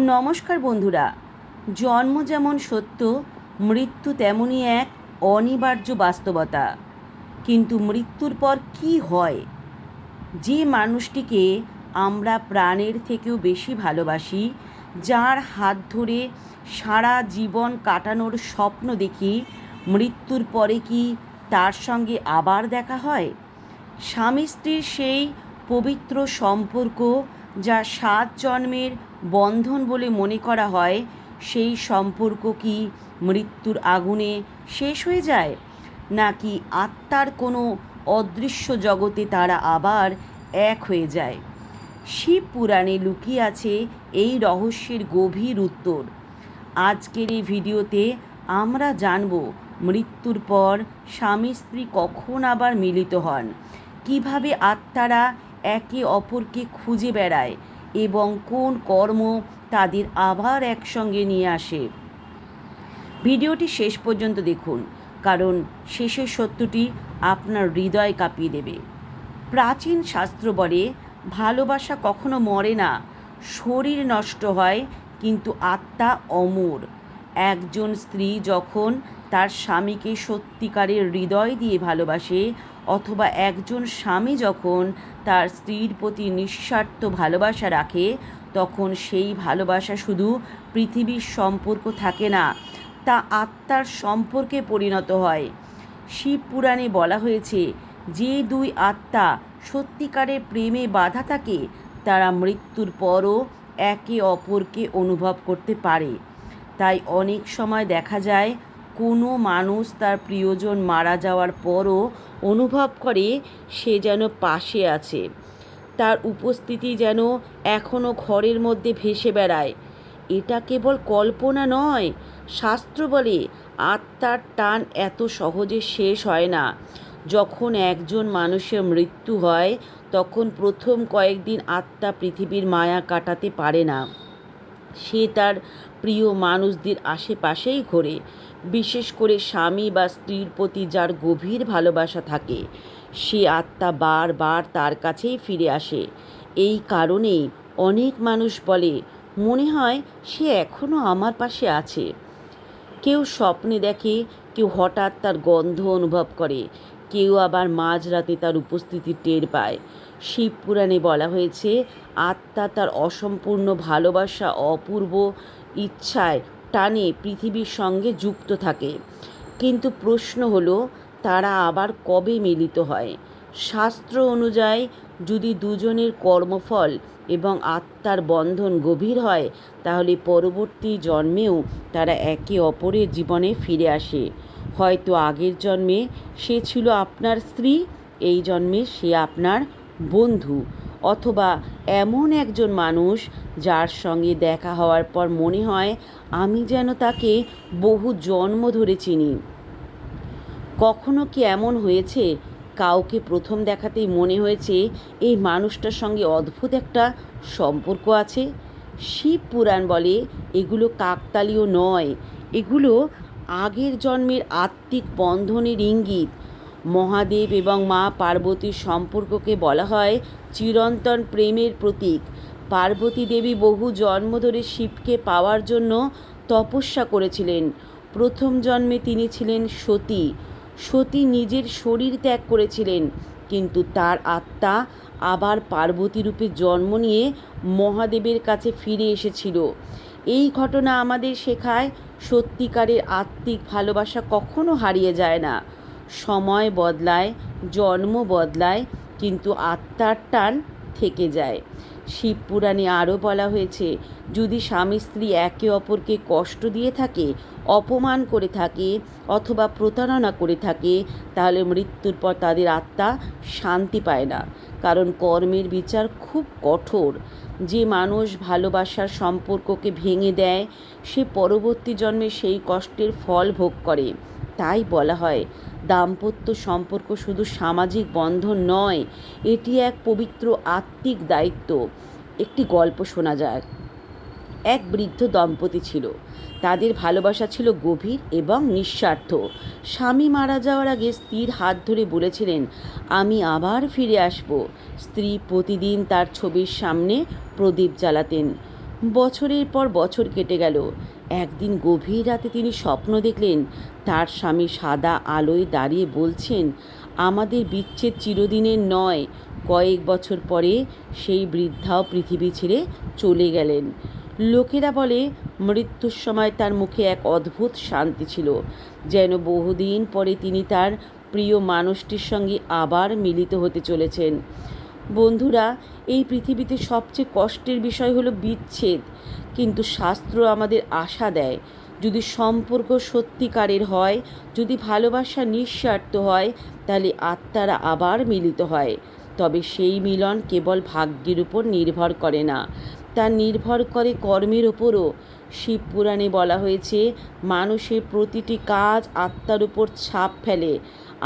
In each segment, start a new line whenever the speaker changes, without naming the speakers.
নমস্কার বন্ধুরা। জন্ম যেমন সত্য, মৃত্যু তেমনই এক অনিবার্য বাস্তবতা। কিন্তু মৃত্যুর পর কি হয়? যে মানুষটিকে আমরা প্রাণের থেকেও বেশি ভালোবাসি, যার হাত ধরে সারা জীবন কাটানোর স্বপ্ন দেখি, মৃত্যুর পরে কি তার সঙ্গে আবার দেখা হয়? স্বামী স্ত্রীর সেই পবিত্র সম্পর্ক, যা 7 জন্মের বন্ধন বলে মনে করা হয়, সেই সম্পর্ক কি মৃত্যুর আগুনে শেষ হয়ে যায়, নাকি আত্মার কোনো অদৃশ্য জগতে তারা আবার এক হয়ে যায়? শিব পুরাণে লুকিয়ে আছে এই রহস্যের গভীর উত্তর। আজকের এই ভিডিওতে আমরা জানব মৃত্যুর পর স্বামী স্ত্রী কখন আবার মিলিত হন, কিভাবে আত্মারা একে অপরকে খুঁজে বেড়ায় এবং কোন কর্ম তাদের আবার একসঙ্গে নিয়ে আসে। ভিডিওটি শেষ পর্যন্ত দেখুন, কারণ শেষের সত্যটি আপনার হৃদয় কাঁপিয়ে দেবে। প্রাচীন শাস্ত্র বলে, ভালোবাসা কখনো মরে না, শরীর নষ্ট হয় কিন্তু আত্মা অমর। একজন স্ত্রী যখন তার স্বামীকে সত্যিকারের হৃদয় দিয়ে ভালোবাসে, অথবা একজন স্বামী যখন তার স্ত্রীর প্রতি নিঃস্বার্থ ভালোবাসা রাখে, তখন সেই ভালোবাসা শুধু পৃথিবীর সম্পর্ক থাকে না, তা আত্মার সম্পর্কে পরিণত হয়। শিব পুরাণে বলা হয়েছে, যে দুই আত্মা সত্যিকারের প্রেমে বাঁধা থাকে, তারা মৃত্যুর পরও একে অপরকে অনুভব করতে পারে। তাই অনেক সময় দেখা যায়, কোনো মানুষ তার প্রিয়জন মারা যাওয়ার পরও অনুভব করে সে যেন পাশে আছে, তার উপস্থিতি যেন এখনও ঘরের মধ্যে ভেসে বেড়ায়। এটা কেবল কল্পনা নয়, শাস্ত্র বলে আত্মার টান এত সহজে শেষ হয় না। যখন একজন মানুষের মৃত্যু হয়, তখন প্রথম কয়েকদিন আত্মা পৃথিবীর মায়া কাটাতে পারে না। সে তার প্রিয় মানুষদের আশেপাশেই ঘোরে, বিশেষ করে স্বামী বা স্ত্রীর প্রতি যার গভীর ভালোবাসা থাকে, সে আত্মা বারবার তার কাছেই ফিরে আসে। এই কারণেই অনেক মানুষ বলে, মনে হয় সে এখনও আমার পাশে আছে। কেউ স্বপ্নে দেখে, কেউ হঠাৎ তার গন্ধ অনুভব করে, কেউ আবার মাঝরাতে তার উপস্থিতি টের পায়। শিব পুরাণে বলা হয়েছে, আত্মা তার অসম্পূর্ণ ভালোবাসা, অপূর্ব ইচ্ছায় টানে পৃথিবীর সঙ্গে যুক্ত থাকে। কিন্তু প্রশ্ন হলো, তারা আবার কবে মিলিত হয়? শাস্ত্র অনুযায়ী যদি দুজনের কর্মফল এবং আত্মার বন্ধন গভীর হয়, তাহলে পরবর্তী জন্মেও তারা একে অপরের জীবনে ফিরে আসে। হয়তো আগের জন্মে সে ছিল আপনার স্ত্রী, এই জন্মে সে আপনার বন্ধু, অথবা এমন একজন মানুষ যার সঙ্গে দেখা হওয়ার পর মনে হয়, আমি যেন তাকে বহু জন্ম ধরে চিনি। কখনো কি এমন হয়েছে, কাউকে প্রথম দেখাতেই মনে হয়েছে এই মানুষটার সঙ্গে অদ্ভুত একটা সম্পর্ক আছে? শিব পুরাণ বলে, এগুলো কাকতালীয় নয়, এগুলো আগের জন্মের আত্মিক বন্ধনের ইঙ্গিত। মহাদেব এবং মা পার্বতীর সম্পর্ককে বলা হয় চিরন্তন প্রেমের প্রতীক। পার্বতী দেবী বহু জন্ম ধরে শিবকে পাওয়ার জন্য তপস্যা করেছিলেন। প্রথম জন্মে তিনি ছিলেন সতী। সতী নিজের শরীর ত্যাগ করেছিলেন, কিন্তু তার আত্মা আবার পার্বতী রূপে জন্ম নিয়ে মহাদেবের কাছে ফিরে এসেছিল। এই ঘটনা আমাদের শেখায়, সত্যিকারের আত্মিক ভালোবাসা কখনো হারিয়ে যায় না। সময় বদলায়, জন্ম বদলায়, কিন্তু আত্মার টান থেকে যায়। শিব পুরাণে আরও বলা হয়েছে, যদি স্বামী স্ত্রী একে অপরকে কষ্ট দিয়ে থাকে, অপমান করে থাকে, অথবা প্রতারণা করে থাকে, তাহলে মৃত্যুর পর তাদের আত্মা শান্তি পায় না, কারণ কর্মের বিচার খুব কঠোর। যে মানুষ ভালোবাসার সম্পর্ককে ভেঙে দেয়, সে পরবর্তী জন্মে সেই কষ্টের ফল ভোগ করে। তাই বলা হয়, দাম্পত্য সম্পর্ক শুধু সামাজিক বন্ধন নয়, এটি এক পবিত্র আত্মিক দায়িত্ব। একটি গল্প শোনা যায়। এক বৃদ্ধ দম্পতি ছিল, তাদের ভালোবাসা ছিল গভীর এবং নিঃস্বার্থ। স্বামী মারা যাওয়ার আগে স্ত্রীর হাত ধরে বলেছিলেন, আমি আবার ফিরে আসব। স্ত্রী প্রতিদিন তার ছবির সামনে প্রদীপ জ্বালাতেন। বছরের পর বছর কেটে গেল। একদিন গভীর রাতে তিনি স্বপ্ন দেখলেন তার স্বামী সাদা আলোয় দাঁড়িয়ে বলছেন, আমাদের বিচ্ছেদ চিরদিনের নয়। কয়েক বছর পরে সেই বৃদ্ধাও পৃথিবী ছেড়ে চলে গেলেন। লোকেরা বলে মৃত্যুর সময় তার মুখে এক অদ্ভুত শান্তি ছিল, যেন বহুদিন পরে তিনি তার প্রিয় মানুষটির সঙ্গে আবার মিলিত হতে চলেছেন। বন্ধুরা, এই পৃথিবীতে সবচেয়ে কষ্টের বিষয় হলো বিচ্ছেদ, কিন্তু শাস্ত্র আমাদের আশা দেয়, যদি সম্পর্ক সত্যিকারের হয়, যদি ভালোবাসা নিঃস্বার্থ হয়, তাহলে আত্মারা আবার মিলিত হয়। তবে সেই মিলন কেবল ভাগ্যের উপর নির্ভর করে না, তা নির্ভর করে কর্মের ওপরও। শিবপুরাণে বলা হয়েছে, মানুষের প্রতিটি কাজ আত্মার উপর ছাপ ফেলে।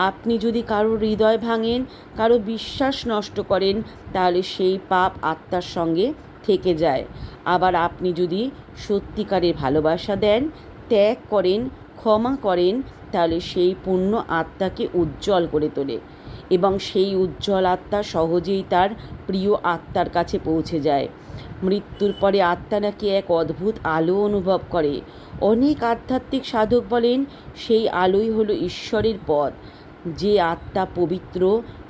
আপনি যদি কারো হৃদয় ভাঙেন, কারো বিশ্বাস নষ্ট করেন, তাহলে সেই পাপ আত্মার সঙ্গে থেকে যায়। আবার আপনি যদি সত্যিকারের ভালোবাসা দেন, ত্যাগ করেন, ক্ষমা করেন, তাহলে সেই পুণ্য আত্মাকে উজ্জ্বল করে তোলে এবং সেই উজ্জ্বল আত্মা সহজেই তার প্রিয় আত্মার কাছে পৌঁছে যায়। মৃত্যুর পরে আত্মা নাকি এক অদ্ভুত আলো অনুভব করে। অনেক আধ্যাত্মিক সাধক বলেন সেই আলোই হলো ঈশ্বরের পথ। যে আত্মা পবিত্র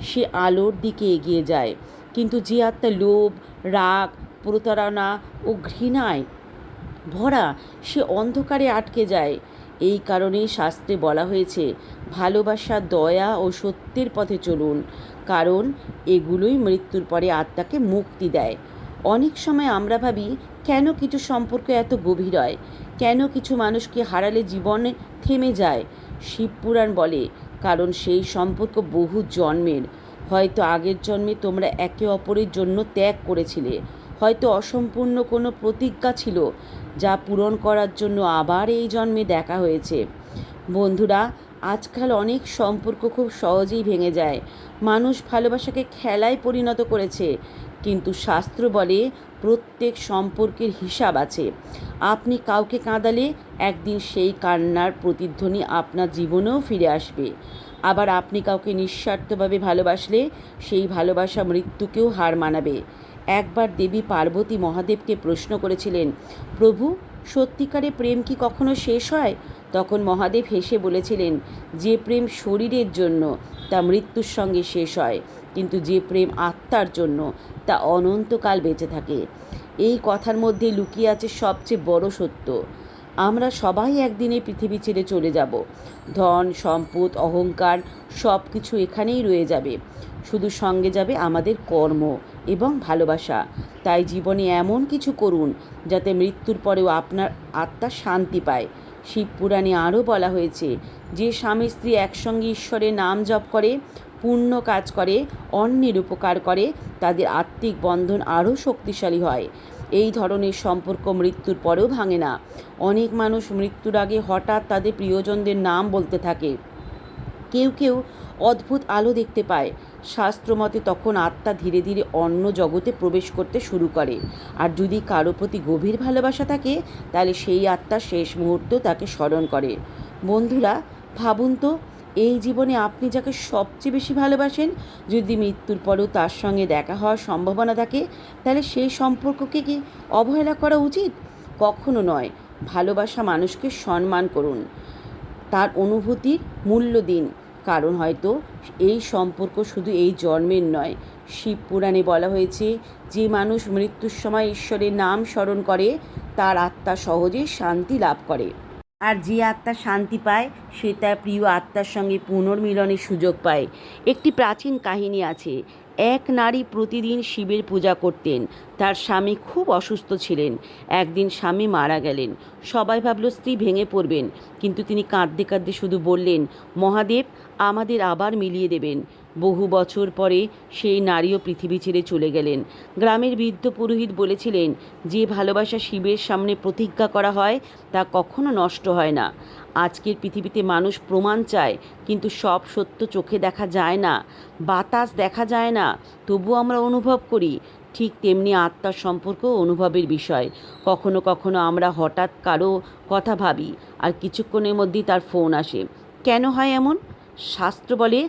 সে আলোর দিকে এগিয়ে যায়, কিন্তু যে আত্মা লোভ, রাগ, প্রতারণা ও ঘৃণায় ভরা সে অন্ধকারে আটকে যায়। এই কারণেই শাস্ত্রে বলা হয়েছে, ভালোবাসা, দয়া ও সত্যের পথে চলুন, কারণ এগুলোই মৃত্যুর পরে আত্মাকে মুক্তি দেয়। অনেক সময় আমরা ভাবি, কেন কিছু সম্পর্ক এত গভীর হয়, কেন কিছু মানুষকে হারালে জীবনে থেমে যায়। শিবপুরাণ বলে, কারণ সেই সম্পর্ক বহু জন্মের। হয়তো আগের জন্মে তোমরা একে অপরের জন্য ত্যাগ করেছিলে, হয়তো অসম্পূর্ণ কোনো প্রতিজ্ঞা ছিল যা পূরণ করার জন্য আবার এই জন্মে দেখা হয়েছে। বন্ধুরা, আজকাল অনেক সম্পর্ক খুব সহজেই ভেঙে যায়। মানুষ ভালোবাসাকে খেলায় পরিণত করেছে, কিন্তু শাস্ত্র বলে প্রত্যেক সম্পর্কের হিসাব আছে। আপনি কাউকে কাঁদালে একদিন সেই কান্নার প্রতিধ্বনি আপনার জীবনেও ফিরে আসবে। আবার আপনি কাউকে নিঃস্বার্থভাবে ভালোবাসলে সেই ভালোবাসা মৃত্যুকেও হার মানাবে। একবার দেবী পার্বতী মহাদেবকে প্রশ্ন করেছিলেন, প্রভু, সত্যিকারের প্রেম কি কখনো শেষ হয়? তখন মহাদেব হেসে বলেছিলেন, যে প্রেম শরীরের জন্য তা মৃত্যুর সঙ্গে শেষ হয়, কিন্তু যে প্রেম আত্মার জন্য তা অনন্তকাল বেঁচে থাকে। এই কথার মধ্যে লুকিয়ে আছে সবচেয়ে বড় সত্য। আমরা সবাই একদিনে পৃথিবী ছেড়ে চলে যাব। ধন, সম্পদ, অহংকার সব কিছু এখানেই রয়ে যাবে। শুধু সঙ্গে যাবে আমাদের কর্ম এবং ভালোবাসা। তাই জীবনে এমন কিছু করুন যাতে মৃত্যুর পরেও আপনার আত্মা শান্তি পায়। শিবপুরাণে আরও বলা হয়েছে, যে স্বামী স্ত্রী একসঙ্গে ঈশ্বরের নাম জপ করে, পুণ্য কাজ করে, অন্যের উপকার করে, তাদের আত্মিক বন্ধন আরও শক্তিশালী হয়। এই ধরনের সম্পর্ক মৃত্যুর পরেও ভাঙে না। অনেক মানুষ মৃত্যুর আগে হঠাৎ তাদের প্রিয়জনদের নাম বলতে থাকে। কেউ কেউ অদ্ভুত আলো দেখতে পায়। শাস্ত্রমতে তখন আত্মা ধীরে ধীরে অন্য জগতে প্রবেশ করতে শুরু করে। আর যদি কারো প্রতি গভীর ভালোবাসা থাকে, তাহলে সেই আত্মা শেষ মুহূর্ত তাকে স্মরণ করে। বন্ধুরা, ভাবুন তো, এই জীবনে আপনি যাকে সবচেয়ে বেশি ভালোবাসেন, যদি মৃত্যুর পরেও তার সঙ্গে দেখা হওয়ার সম্ভাবনা থাকে, তাহলে সেই সম্পর্ককে কি অবহেলা করা উচিত? কখনো নয়। ভালোবাসা মানুষকে সম্মান করুন, তার অনুভূতির মূল্য দিন, কারণ হয়তো এই সম্পর্ক শুধু এই জন্মের নয়। শিবপুরাণে বলা হয়েছে, যে মানুষ মৃত্যুর সময় ঈশ্বরের নাম স্মরণ করে তার আত্মা সহজেই শান্তি লাভ করে। আর যে আত্মা শান্তি পায় সে তার প্রিয় আত্মার সঙ্গে পুনর্মিলনের সুযোগ পায়। একটি প্রাচীন কাহিনী আছে। এক নারী প্রতিদিন শিবের পূজা করতেন। তার স্বামী খুব অসুস্থ ছিলেন। একদিন স্বামী মারা গেলেন। সবাই ভাবল স্ত্রী ভেঙে পড়বেন, কিন্তু তিনি কাঁদতে কাঁদতে শুধু বললেন, মহাদেব আমাদের আবার মিলিয়ে দেবেন। বহু বছর পরে সেই নারীও পৃথিবী ছেড়ে চলে গেলেন। গ্রামের বৃদ্ধ পুরোহিত বলেছিলেন, যে ভালোবাসা শিবের সামনে প্রতিজ্ঞা করা হয় তা কখনো নষ্ট হয় না। আজকের পৃথিবীতে মানুষ প্রমাণ চায়, কিন্তু সব সত্য চোখে দেখা যায় না, বাতাস দেখা যায় না, তবু আমরা অনুভব করি। ঠিক তেমনি আত্মার সম্পর্ক অনুভবের বিষয়। কখনো কখনো আমরা হঠাৎ কারো কথা ভাবি আর কিছুক্ষণের মধ্যেই তার ফোন আসে। কেন হয় এমন? শাস্ত্র বলে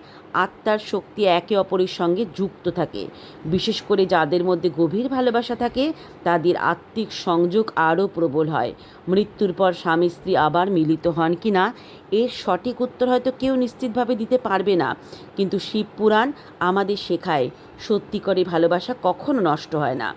আত্মার শক্তি একে অপরের সঙ্গে যুক্ত থাকে। বিশেষ করে যাদের মধ্যে গভীর ভালোবাসা থাকে তাদের আত্মিক সংযোগ আরও প্রবল হয়। মৃত্যুর পর স্বামী স্ত্রী আবার মিলিত হন কি না এর সঠিক উত্তর হয়তো কেউ নিশ্চিতভাবে দিতে পারবে না, কিন্তু শিবপুরাণ আমাদের শেখায় সত্যিকারে ভালোবাসা কখনো নষ্ট হয় না।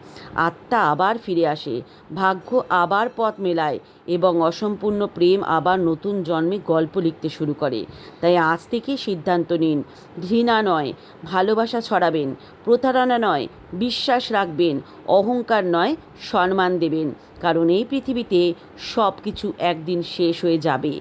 আত্মা আবার ফিরে আসে, ভাগ্য আবার পথ মেলায় এবং অসম্পূর্ণ প্রেম আবার নতুন জন্মে গল্প লিখতে শুরু করে। তাই আজ থেকে সিদ্ধান্ত নিন, ঘৃণা নয় ভালোবাসা ছড়াবেন, প্রতারণা নয় বিশ্বাস রাখবেন, অহংকার নয় সম্মান দেবেন। কারণ এই পৃথিবীতে সব কিছু একদিন শেষ হয়ে যাবে,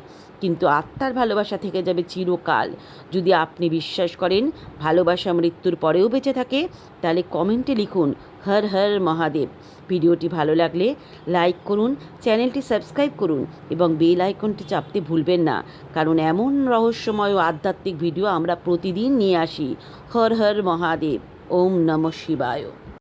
কিন্তু আত্মার ভালোবাসা থেকে যাবে চিরকাল। যদি আপনি বিশ্বাস করেন ভালোবাসা মৃত্যুর পরেও বেঁচে থাকে, তাহলে কমেন্টে লিখুন হর হর মহাদেব। ভিডিওটি ভালো লাগলে লাইক করুন, চ্যানেলটি সাবস্ক্রাইব করুন এবং বেল আইকনটি চাপতে ভুলবেন না, কারণ এমন রহস্যময় ও আধ্যাত্মিক ভিডিও আমরা প্রতিদিন নিয়ে আসি। হর হর মহাদেব। ওম নমঃ শিবায়।